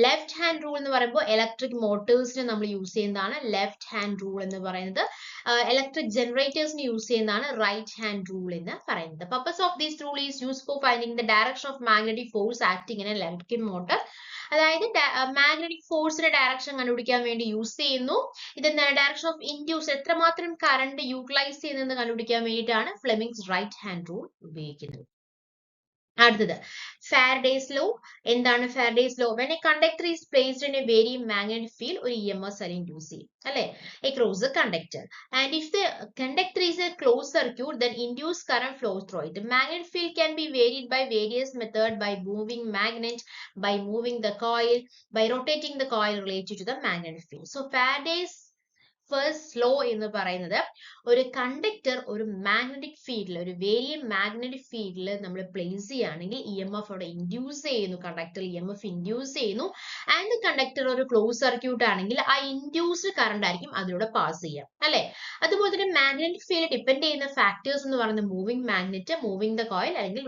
Left hand rule എന്ന് പറയുമ്പോൾ electric മോട്ടോഴ്സിന് നമ്മൾ use ചെയ്യുന്നതാണ് left hand rule എന്ന് പറയുന്നത്. ഇലക്ട്രിക് ജനറേറ്റേഴ്സിന് യൂസ് ചെയ്യുന്നതാണ് റൈറ്റ് ഹാൻഡ് റൂൾ എന്ന് പറയുന്നത്. Purpose of this rule is use for finding the direction of magnetic force acting in A electric motor. അതായത് മാഗ്നറ്റിക് ഫോഴ്സിന്റെ ഡയറക്ഷൻ കണ്ടുപിടിക്കാൻ വേണ്ടി യൂസ് ചെയ്യുന്നു. ഇതെന്താണ്? ഡയറക്ഷൻ ഓഫ് ഇൻഡ്യൂസ്, എത്രമാത്രം കറണ്ട് യൂട്ടിലൈസ് ചെയ്യുന്നതെന്ന് കണ്ടുപിടിക്കാൻ വേണ്ടിയിട്ടാണ് ഫ്ലെമിങ്സ് റൈറ്റ് ഹാൻഡ് റൂൾ ഉപയോഗിക്കുന്നത്. അടുത്തത് ഫാരഡേസ് ലോ. എന്താണ് Faraday's law? when a conductor is placed in a very magnetic field ഒരു EMF cell induce ചെയ്യും അല്ലെ, across the conductor, and if the conductor is a closed circuit then induced current flows through it. The magnetic field can be varied by various methods, by moving magnet, by moving the coil, by rotating the coil related to the magnetic field. So Faraday's first law എന്ന് പറയുന്നത് ഒരു conductor ഒരു magnetic ഫീൽഡിൽ, ഒരു വേരിയ magnetic ഫീൽഡിൽ നമ്മൾ place ചെയ്യുകയാണെങ്കിൽ EMF അവിടെ ഇൻഡ്യൂസ് ചെയ്യുന്നു, കണ്ടക്ടർ EMF ഇൻഡ്യൂസ് ചെയ്യുന്നു. ആൻഡ് കണ്ടക്ടർ ഒരു ക്ലോസ് സർക്യൂട്ട് ആണെങ്കിൽ ആ ഇൻഡ്യൂസ്ഡ് കറണ്ട് ആയിരിക്കും അതിലൂടെ പാസ് ചെയ്യുക അല്ലെ. അതുപോലെ തന്നെ മാഗ്നറ്റിക് ഫീൽഡ് ഡിപ്പെൻഡ് ചെയ്യുന്ന ഫാക്ടേഴ്സ് എന്ന് പറയുന്നത് moving magnet, moving the coil, അല്ലെങ്കിൽ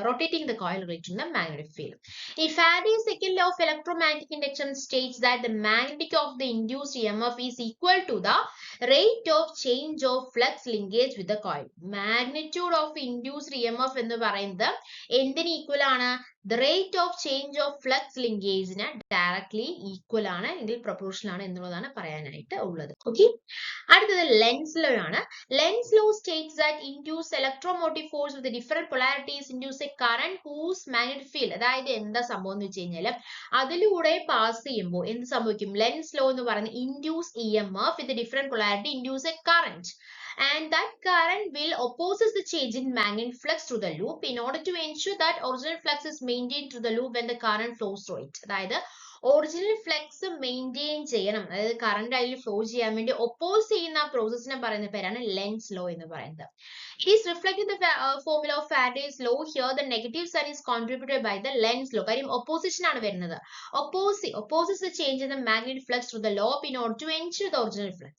rotating the coil related to the magnetic field. ഈ Faraday's second law of electromagnetic induction states that the magnetic of the induced EMF is equal to the rate of change of flux linkage with the coil. Magnitude of induced EMF എന്ന് പറയുന്നത് എന്തിന് equal ആണ്? The rate of change of flux linkage ന് directly equal ആണ്, എങ്കിൽ proportional ആണ് എന്നുള്ളതാണ് പറയാനായിട്ട് ഉള്ളത്. ഓക്കെ, അടുത്തത് ലെൻസ് ലോ ആണ്. Lenz law states that induced electromotive force with the different polarities induce a current whose magnetic field, അതായത് എന്താ സംഭവം എന്ന് വെച്ച് കഴിഞ്ഞാൽ അതിലൂടെ പാസ് ചെയ്യുമ്പോൾ എന്ത് സംഭവിക്കും? ലെൻസ് ലോ എന്ന് പറയുന്നത് induce EMF with a different polarity induce a current, and that current will opposes the change in magnetic flux through the loop in order to ensure that original flux is maintained through the loop when the current flows through it. അതായത് original flux maintain ചെയ്യണം, അതായത് current അതിൽ flow ചെയ്യാൻ വേണ്ടി oppose ചെയ്യുന്ന ആ പ്രോസസ്സിനെ പറയുന്ന പേരാണ് ലെൻസ് ലോ എന്ന് പറയുന്നത്. It is reflected in the formula of Faraday's law. Here the negative sign is contributed by the lens law. കാര്യം opposition ആണ് വരുന്നത്. Opposes the change in the magnetic flux through the loop in order to ensure the original flux.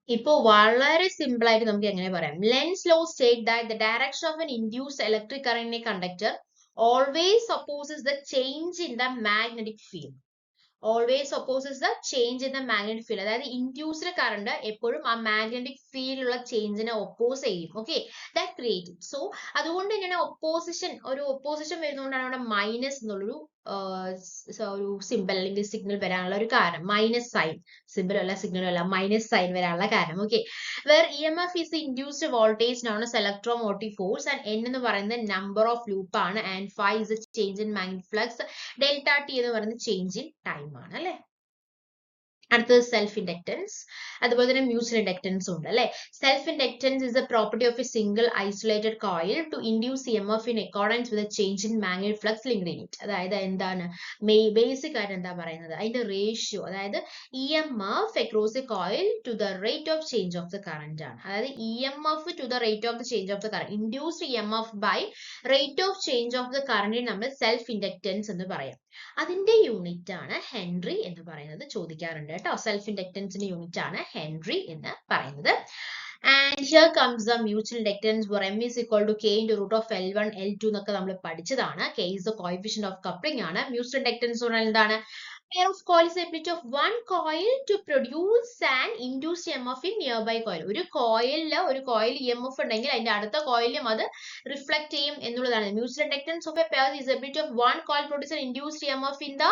ഇപ്പോ വളരെ simple ആയിട്ട് നമുക്ക് എങ്ങനെ പറയാം? Lens law state that the direction of an induced electric current in a conductor always opposes the change in the magnetic field. Always opposes the change in the magnetic field. അതായത് induced current എപ്പോഴും ആ magnetic ഫീൽഡിലുള്ള ചേഞ്ചിനെ oppose ചെയ്യും. Okay, that create. So അതുകൊണ്ട് തന്നെയാണ് ഒരു opposition വരുന്നതുകൊണ്ടാണ് അവിടെ minus എന്നുള്ളൊരു ഒരു സിമ്പിൾ അല്ലെങ്കിൽ സിഗ്നൽ വരാനുള്ള ഒരു കാരണം. മൈനസ് സൈൻ, സിമ്പിൾ അല്ല സിഗ്നൽ അല്ല, മൈനസ് സൈൻ വരാനുള്ള കാരണം. Okay, where E M F is the induced voltage known as electromotive force and N എന്ന് പറയുന്നത് നമ്പർ ഓഫ് ലൂപ്പ് ആണ് and phi is change in magnetic flux, delta T എന്ന് പറയുന്നത് change in time ആണ് അല്ലെ. അടുത്തത് സെൽഫ് ഇൻഡക്റ്റൻസ്, അതുപോലെ തന്നെ മ്യൂച്വൽ ഇൻഡക്റ്റൻസ് ഉണ്ട് അല്ലെ. Self inductance is a property of a single isolated coil to induce E M F in accordance with change in magnetic flux linked in it. അതായത് എന്താണ് basic ആയിട്ട് എന്താ പറയുന്നത്, അതിന്റെ റേഷ്യോ, അതായത് E M F across a coil to the rate of change of the current ആണ്. അതായത് E M F to the rate of the change of the current, induced E M F by rate of change of the കറന്റിന് നമ്മൾ self inductance എന്ന് പറയാം. അതിന്റെ unit ആണ് Henry എന്ന് പറയുന്നത്. ചോദിക്കാറുണ്ട് കേട്ടോ, സെൽഫ് ഇൻഡക്റ്റൻസിന്റെ യൂണിറ്റ് ആണ് ഹെൻറി എന്ന് പറയുന്നത്. And here comes the mutual inductance where M is equal to K into root of L1 L2 എന്നൊക്കെ നമ്മൾ പഠിച്ചതാണ്. K is the coefficient of coupling ആണ്. Mutual inductance എന്ന് പറഞ്ഞാൽ എന്താണ്? Pair of coils is the ability of one coil to produce an induced EMF in nearby coil. ഒരു coil EMF ഉണ്ടെങ്കിൽ അതിന്റെ അടുത്ത കോയിലും അത് റിഫ്ലക്ട് ചെയ്യും എന്നുള്ളതാണ്. Mutual inductance of a pair is the ability of one coil produce an induced EMF in the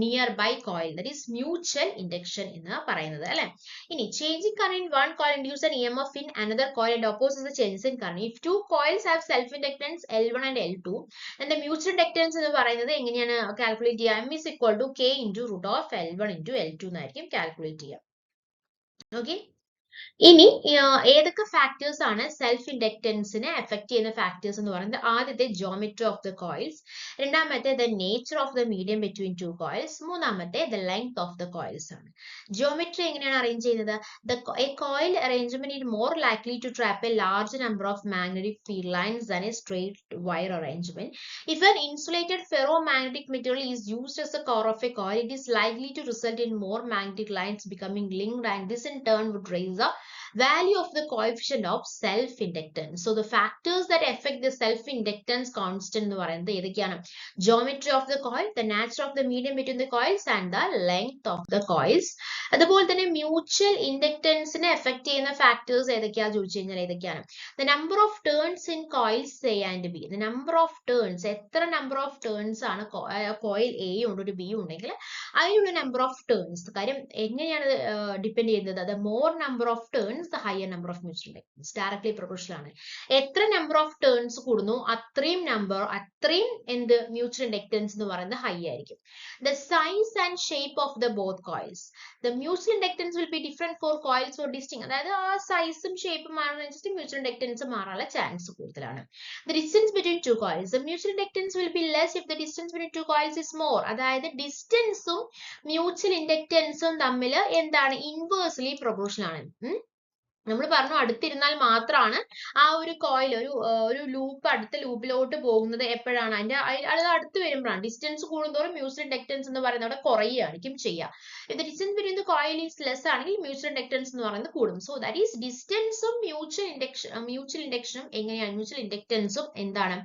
nearby coil. That is mutual induction എന്ന് പറയുന്നത് അല്ലെ. ഇനി changing current in one coil induce an EMF in another coil and opposes the changes in current. If two coils have self inductance L1 and L2, then the mutual inductance എന്ന് പറയുന്നത് എങ്ങനെയാണ് calculate ചെയ്യുക? M is equal to K into root of L1 into L2 എന്നായിരിക്കും calculate ചെയ്യുക. Okay, ഇനി ഏതൊക്കെ factors ആണ് self ഇൻഡക്റ്റൻസിനെ എഫക്ട് ചെയ്യുന്ന ഫാക്ടേഴ്സ് എന്ന് പറയുന്നത്? ആദ്യത്തെ ജോമെട്രി ഓഫ് ദ കോയിൽസ്, രണ്ടാമത്തെ the nature of the medium between two coils, മൂന്നാമത്തെ the length of the coils ആണ്. ജോമെട്രി എങ്ങനെയാണ് അറേഞ്ച് ചെയ്യുന്നത്? A coil arrangement is more likely to trap a large number of magnetic field lines than a straight wire arrangement. If an insulated ferromagnetic material is used as a core of a coil, it is likely to result in more magnetic lines becoming linked, and this in turn would raise the value of the coefficient of self-inductance. So the factors that affect the self-inductance constant എന്ന് പറയുന്നത് ഏതൊക്കെയാണ്? Geometry of the coil, the nature of the medium between the coils and the length of the coils. അതുപോലെ തന്നെ mutual ഇൻഡക്റ്റൻസിനെ effect ചെയ്യുന്ന factors ഏതൊക്കെയാ ചോദിച്ചു കഴിഞ്ഞാൽ ഏതൊക്കെയാണ്? The number of turns in coils A and B. The number of turns, എത്ര number of turns ആണ് coil A ഉണ്ട് ഒരു ബി ഉണ്ടെങ്കിൽ അതിനുള്ള നമ്പർ ഓഫ് ടേൺസ്. കാര്യം എങ്ങനെയാണ് ഡിപ്പെൻഡ് ചെയ്യുന്നത്? The more number of turns, the higher number of mutual inductance. Directly proportional ആണ്. എത്ര നമ്പർ ഓഫ് ടേൺസ് കൂടുന്നു അത്രയും എന്ത് മ്യൂച്വൽ ഇൻഡക്റ്റൻസ് എന്ന് പറയുന്നത് ഹൈ ആയിരിക്കും. The size and shape of the both coils. The mutual inductance will be different for coils or distinct. അതായത് ആ സൈസും ഷേപ്പും മാറുന്നതനുസരിച്ച് മ്യൂച്വൽ ഇൻഡക്റ്റൻസ് മാറാനുള്ള ചാൻസ് കൂടുതലാണ്. The distance between two coils. The mutual inductance will be less if the distance between two coils is more. അതായത് ഡിസ്റ്റൻസും mutual ഇൻഡക്റ്റൻസും തമ്മിൽ എന്താണ്? Inversely proportional ആണ്. നമ്മൾ പറഞ്ഞു അടുത്തിരുന്നാൽ മാത്രമാണ് ആ ഒരു കോയിൽ ഒരു ലൂപ്പ് അടുത്ത ലൂപ്പിലോട്ട് പോകുന്നത് എപ്പോഴാണ്? അത് അടുത്ത് വരുമ്പോഴാണ്. ഡിസ്റ്റൻസ് കൂടുന്തോറും മ്യൂച്വൽ ഇൻഡക്റ്റൻസ് എന്ന് പറയുന്നത് അവിടെ കുറയുകയായിരിക്കും ചെയ്യുക. If the distance between the coil is less ആണെങ്കിൽ മ്യൂച്വൽ ഇൻഡക്റ്റൻസ് എന്ന് പറയുന്നത് കൂടും. സോ ദാറ്റ് ഈസ് ഡിസ്റ്റൻസും മ്യൂച്വൽ ഇൻഡക്ഷനും എങ്ങനെയാണ്? മ്യൂച്വൽ ഇൻഡക്റ്റൻസും എന്താണ്?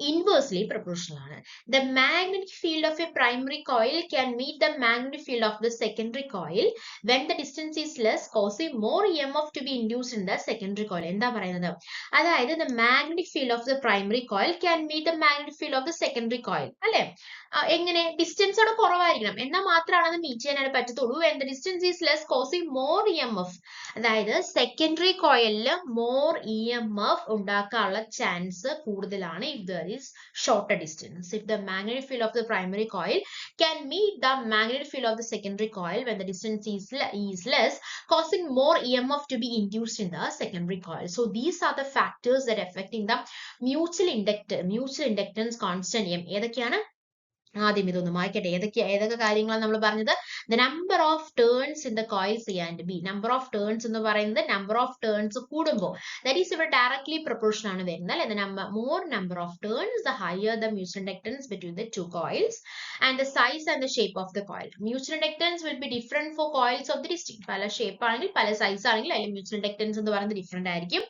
ഇൻവേഴ്സ്ലി പ്രൊപ്പോർഷണൽ ആണ്. The magnetic field of a primary coil can meet the magnetic field of the secondary coil when the distance is less, causing more EMF to be induced in the secondary coil. എന്താ പറയുന്നത്? അതായത് the magnetic field of the primary coil can meet the magnetic field of the secondary coil. അല്ലെ? എങ്ങനെ? Distance അവിടെ കുറവായിരിക്കണം എന്നാൽ മാത്രമാണ് അത് മീറ്റ് ചെയ്യാനായിട്ട് പറ്റത്തുള്ളൂ. when the distance is less, causing more EMF. അതായത് സെക്കൻഡറി കോയിലിൽ മോർ EMF ഉണ്ടാക്കാനുള്ള ചാൻസ് കൂടുതലാണ് if there is shorter distance. If the magnetic field of the primary coil can meet the magnetic field of the secondary coil when the distance is less, causing more EMF to be induced in the secondary coil. So these are the factors that affecting the mutual inductance constant. ഏതൊക്കെയാണ്? ആദ്യം ഇതൊന്ന് വായിക്കട്ടെ. ഏതൊക്കെ കാര്യങ്ങളാണ് നമ്മൾ പറഞ്ഞത്? The number of turns in the coil C and B. Number of turns എന്ന് പറയുന്നത് നമ്പർ ഓഫ് ടേൺസ് കൂടുമ്പോൾ, ദാറ്റ് ഈസ് ഇവിടെ ഡയറക്ട്ലി പ്രൊപ്പോർഷൻ ആണ് വരുന്നത് അല്ലെ. More number of turns the higher the mutual inductance between the two coils and the size and the shape of the coil. Mutual inductance will be different for coils of the distinct. പല shape ആണെങ്കിൽ പല size ആണെങ്കിൽ അതിൽ mutual inductance എന്ന് പറയുന്നത് different ആയിരിക്കും.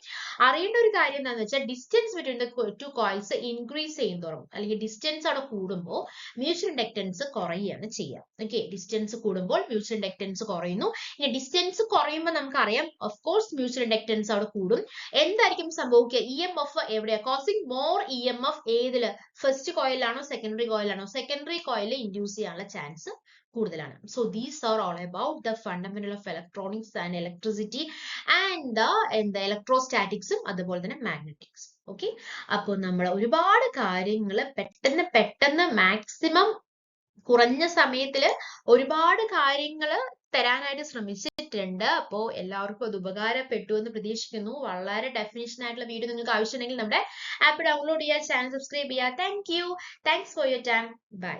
അറിയേണ്ട ഒരു കാര്യം എന്താണെന്ന് വെച്ചാൽ distance between the two coils increase ചെയ്യുന്നതോറും അല്ലെങ്കിൽ ഡിസ്റ്റൻസ് അവിടെ കൂടുമ്പോൾ മ്യൂച്വൽ ഇൻഡക്ടൻസ് കുറയുകയാണ് ചെയ്യുക. ഓക്കെ, ഡിസ്റ്റൻസ് കൂടുമ്പോൾ മ്യൂച്വൽ ഇൻഡക്ടൻസ് കുറയുന്നു. ഇനി ഡിസ്റ്റൻസ് കുറയുമ്പോൾ നമുക്കറിയാം ഓഫ് കോഴ്സ് മ്യൂച്വൽ ഇൻഡക്ടൻസ് അവിടെ കൂടും. എന്തായിരിക്കും സംഭവിക്കുക? EMF എവിടെയാ കോസിങ് മോർ EMF? ഏതില്? ഫസ്റ്റ് കോയിലാണോ സെക്കൻഡറി കോയിലാണോ? സെക്കൻഡറി കോയിലിൽ ഇൻഡ്യൂസ് ചെയ്യാനുള്ള ചാൻസ് കൂടുതലാണ്. So these are all about the fundamental of electronics and electricity and the ഇലക്ട്രോസ്റ്റാറ്റിക്സും അതുപോലെ തന്നെ മാഗ്നറ്റിക്സ്. ഓക്കെ, അപ്പോൾ നമ്മൾ ഒരുപാട് കാര്യങ്ങൾ പെട്ടെന്ന് മാക്സിമം കുറഞ്ഞ സമയത്തില് ഒരുപാട് കാര്യങ്ങൾ തരാനായിട്ട് ശ്രമിച്ചിട്ടുണ്ട്. അപ്പോൾ എല്ലാവർക്കും അത് ഉപകാരപ്പെട്ടു എന്ന് പ്രതീക്ഷിക്കുന്നു. വളരെ ഡെഫിനിഷൻ ആയിട്ടുള്ള വീഡിയോ നിങ്ങൾക്ക് ആവശ്യമുണ്ടെങ്കിൽ നമ്മുടെ ആപ്പ് ഡൗൺലോഡ് ചെയ്യുക, ചാനൽ സബ്സ്ക്രൈബ് ചെയ്യുക. Thanks for your time. By.